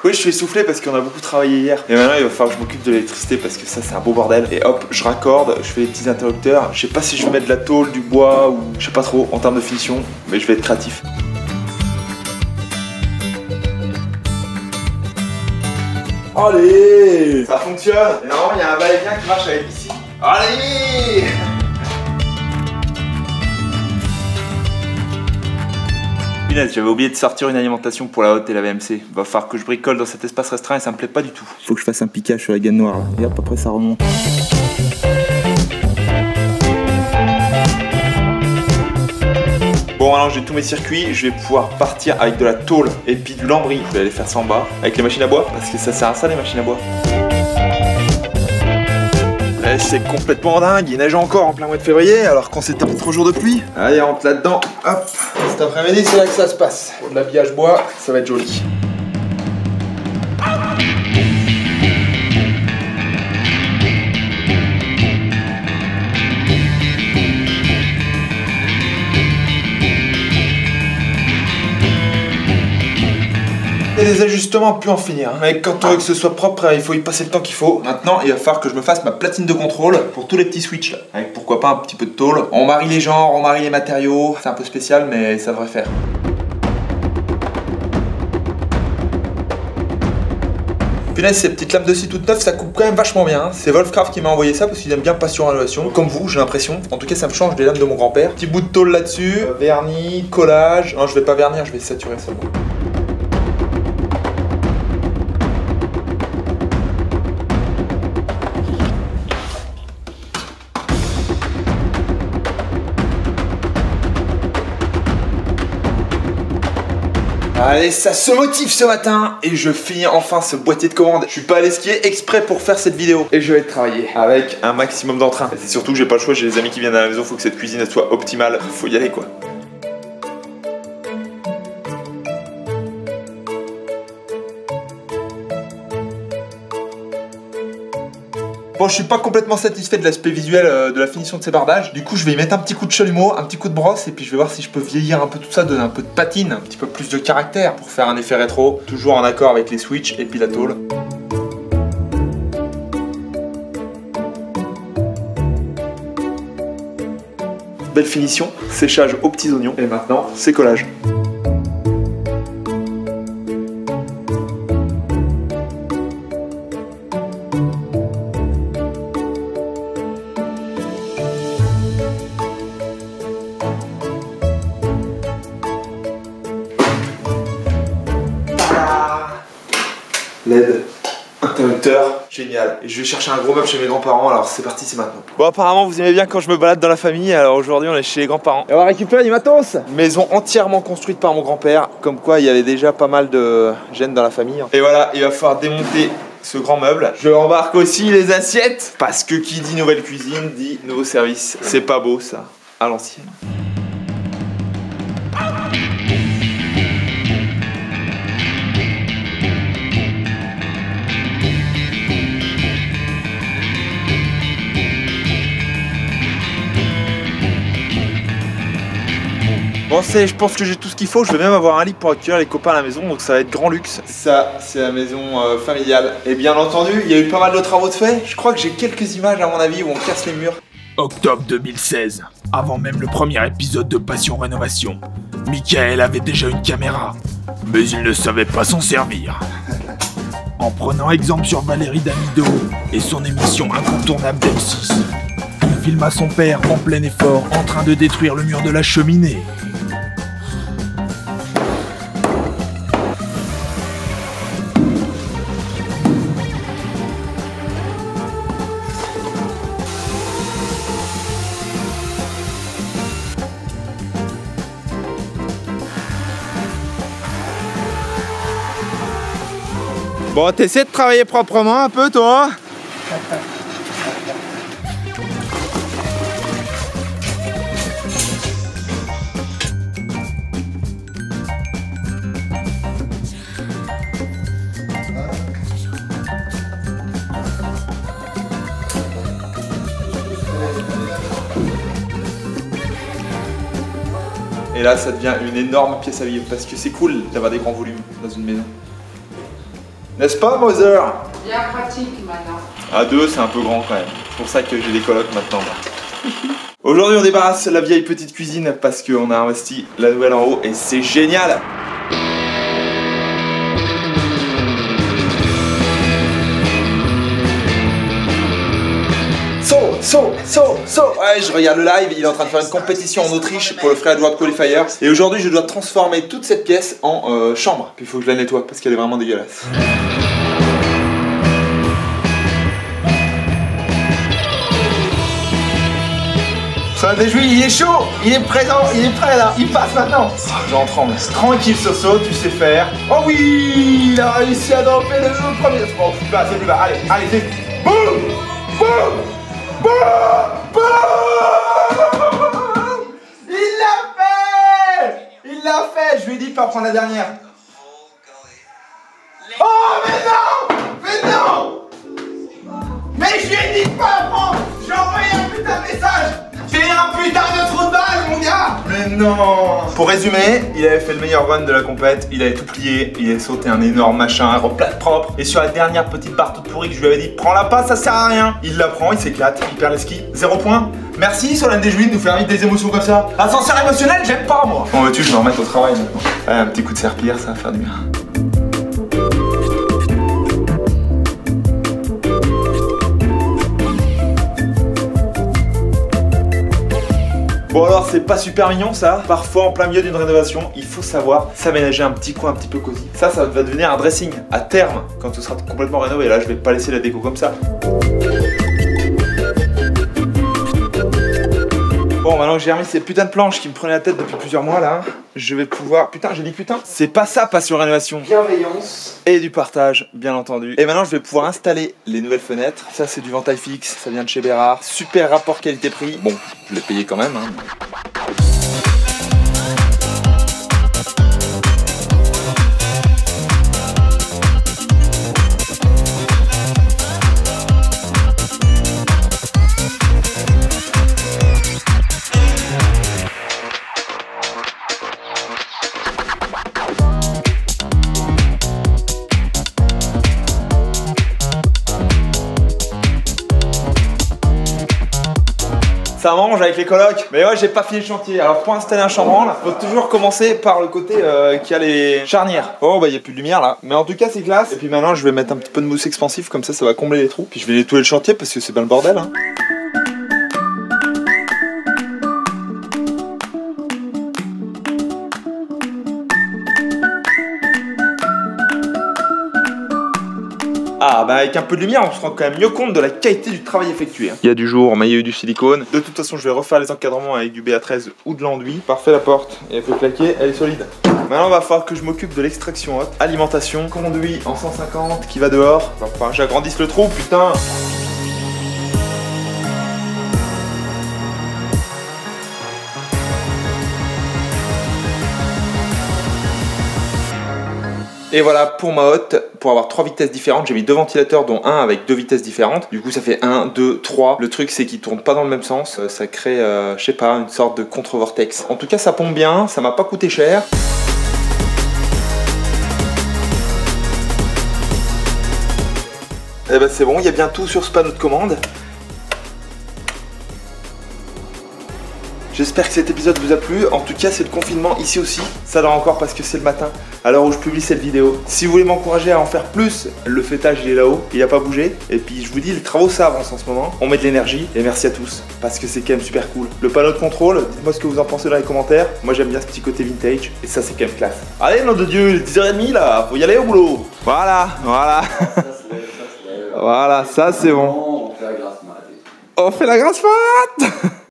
Oui, je suis essoufflé parce qu'on a beaucoup travaillé hier. Et maintenant, il va falloir que je m'occupe de l'électricité parce que ça, c'est un beau bordel. Et hop, je raccorde, je fais les petits interrupteurs. Je sais pas si je vais mettre de la tôle, du bois ou je sais pas trop en termes de finition, mais je vais être créatif. Allez, ça fonctionne. Et normalement, il y a un va-et-vient qui marche avec ici. Allez! Punaise, j'avais oublié de sortir une alimentation pour la haute et la VMC. Va falloir que je bricole dans cet espace restreint et ça me plaît pas du tout. Faut que je fasse un piquage sur la gaine noire là. Et hop, après ça remonte. Bon, alors j'ai tous mes circuits, je vais pouvoir partir avec de la tôle et puis du lambris. Je vais aller faire ça en bas avec les machines à bois parce que ça sert à ça les machines à bois. Là, c'est complètement dingue, il neige encore en plein mois de février alors qu'on s'est tapé 3 jours de pluie. Allez, on rentre là-dedans, hop. Cet après-midi, c'est là que ça se passe. Pour de l'habillage bois, ça va être joli. Il y a des ajustements à plus en finir. Mais quand on veut que ce soit propre, il faut y passer le temps qu'il faut. Maintenant, il va falloir que je me fasse ma platine de contrôle pour tous les petits switches là. Avec pourquoi pas un petit peu de tôle. On marie les genres, on marie les matériaux. C'est un peu spécial, mais ça devrait faire. Punaise, ces petites lames de scie toutes neuves, ça coupe quand même vachement bien. C'est Wolfcraft qui m'a envoyé ça parce qu'il aime bien passion rénovation. Comme vous, j'ai l'impression. En tout cas, ça me change des lames de mon grand-père. Petit bout de tôle là-dessus, vernis, collage. Non, je vais pas vernir, je vais saturer seulement. Allez, ça se motive ce matin et je finis enfin ce boîtier de commande. Je suis pas allé skier exprès pour faire cette vidéo et je vais travailler avec un maximum d'entrain. C'est surtout que j'ai pas le choix, j'ai des amis qui viennent à la maison, faut que cette cuisine elle soit optimale, faut y aller quoi. Bon, je suis pas complètement satisfait de l'aspect visuel de la finition de ces bardages. Du coup, je vais y mettre un petit coup de chalumeau, un petit coup de brosse et puis je vais voir si je peux vieillir un peu tout ça, donner un peu de patine, un petit peu plus de caractère pour faire un effet rétro, toujours en accord avec les switches et puis la tôle. Belle finition, séchage aux petits oignons et maintenant, c'est collage. LED, interrupteur, génial. Et je vais chercher un gros meuble chez mes grands-parents, alors c'est parti, c'est maintenant. Bon, apparemment vous aimez bien quand je me balade dans la famille, alors aujourd'hui on est chez les grands-parents. Et on va récupérer du matos. Maison entièrement construite par mon grand-père, comme quoi il y avait déjà pas mal de gènes dans la famille. Et voilà, il va falloir démonter ce grand meuble. Je embarque aussi les assiettes, parce que qui dit nouvelle cuisine dit nouveau service. C'est pas beau ça, à l'ancienne. Bon, je pense que j'ai tout ce qu'il faut, je vais même avoir un lit pour accueillir les copains à la maison, donc ça va être grand luxe. Ça, c'est la maison familiale. Et bien entendu, il y a eu pas mal de travaux de fait. Je crois que j'ai quelques images à mon avis où on casse les murs. Octobre 2016, avant même le premier épisode de Passion Rénovation, Michael avait déjà une caméra, mais il ne savait pas s'en servir. En prenant exemple sur Valérie Damido et son émission incontournable d'M6, il filma son père en plein effort en train de détruire le mur de la cheminée. Bon, t'essaies de travailler proprement un peu, toi? Et là, ça devient une énorme pièce à vivre parce que c'est cool d'avoir des grands volumes dans une maison. N'est-ce pas, Mother? Bien pratique maintenant. À 2, c'est un peu grand quand même. C'est pour ça que j'ai des colocs maintenant. Aujourd'hui, on débarrasse la vieille petite cuisine parce qu'on a investi la nouvelle en haut et c'est génial. Ouais, je regarde le live, il est en train de faire une compétition en Autriche pour le Free World Qualifier. Et aujourd'hui, je dois transformer toute cette pièce en chambre. Puis il faut que je la nettoie parce qu'elle est vraiment dégueulasse. Ça déjouit, il est chaud, il est présent, il est prêt là, il passe maintenant. J'en tremble. Tranquille Soso, tu sais faire. Oh oui, il a réussi à dropper le premier. Oh, c'est plus bas, c'est plus bas. Allez, allez, c'est. Boum, boum, boum, boum. Il l'a fait. Il l'a fait. Je lui ai dit de pas prendre la dernière. Oh mais non, mais non. Mais je lui ai dit de pas prendre. J'ai envoyé un putain de message. T'es un putain de trou de balle, mon gars! Mais non! Pour résumer, il avait fait le meilleur run de la compète, il avait tout plié, il avait sauté un énorme machin, un replate propre, et sur la dernière petite barre toute pourrie que je lui avais dit, prends-la pas, ça sert à rien! Il la prend, il s'éclate, il perd les skis, 0 points. Merci Solène Desjouis de nous faire vivre des émotions comme ça. Ascenseur émotionnel, j'aime pas moi! Bon, veux-tu, je vais me remettre au travail maintenant. Allez, un petit coup de serpillière, ça va faire du bien. Bon alors c'est pas super mignon ça. Parfois en plein milieu d'une rénovation, il faut savoir s'aménager un petit coin un petit peu cosy. Ça va devenir un dressing à terme quand tout sera complètement rénové. Là je vais pas laisser la déco comme ça. Bon maintenant que j'ai remis ces putains de planches qui me prenaient la tête depuis plusieurs mois là, je vais pouvoir... Putain j'ai dit putain. C'est pas ça passion rénovation. Bienveillance. Et du partage bien entendu. Et maintenant je vais pouvoir installer les nouvelles fenêtres. Ça c'est du ventail fixe, ça vient de chez Bérard. Super rapport qualité-prix. Bon, je l'ai payé quand même hein. Ça mange avec les colocs. Mais ouais, j'ai pas fini le chantier. Alors pour installer un chambranle, faut toujours commencer par le côté qui a les charnières. Oh bah il y a plus de lumière là. Mais en tout cas c'est classe. Et puis maintenant je vais mettre un petit peu de mousse expansif comme ça va combler les trous. Puis je vais nettoyer le chantier parce que c'est bien le bordel hein. Ah bah avec un peu de lumière on se rend quand même mieux compte de la qualité du travail effectué. Il y a du jour, mais il y a eu du silicone. De toute façon je vais refaire les encadrements avec du BA13 ou de l'enduit. Parfait la porte, et elle peut claquer, elle est solide. Maintenant il va falloir que je m'occupe de l'extraction haute. Alimentation, conduit en 150 qui va dehors. Enfin j'agrandisse le trou putain. Et voilà pour ma hotte, pour avoir 3 vitesses différentes, j'ai mis 2 ventilateurs dont un avec 2 vitesses différentes. Du coup ça fait 1, 2, 3. Le truc c'est qu'ils tournent pas dans le même sens, ça crée, je sais pas, une sorte de contre-vortex. En tout cas ça pompe bien, ça m'a pas coûté cher. Et bah c'est bon, il y a bien tout sur ce panneau de commande. J'espère que cet épisode vous a plu. En tout cas, c'est le confinement ici aussi. Ça dort encore parce que c'est le matin, à l'heure où je publie cette vidéo. Si vous voulez m'encourager à en faire plus, le fêtage il est là-haut, il n'a pas bougé. Et puis je vous dis, les travaux ça avance en ce moment. On met de l'énergie et merci à tous parce que c'est quand même super cool. Le panneau de contrôle, dites-moi ce que vous en pensez dans les commentaires. Moi j'aime bien ce petit côté vintage et ça c'est quand même classe. Allez, nom de Dieu, 10h30 là, faut y aller au boulot. Voilà, voilà. Voilà, ça c'est bon. On fait la grasse mat. On fait la grasse mat.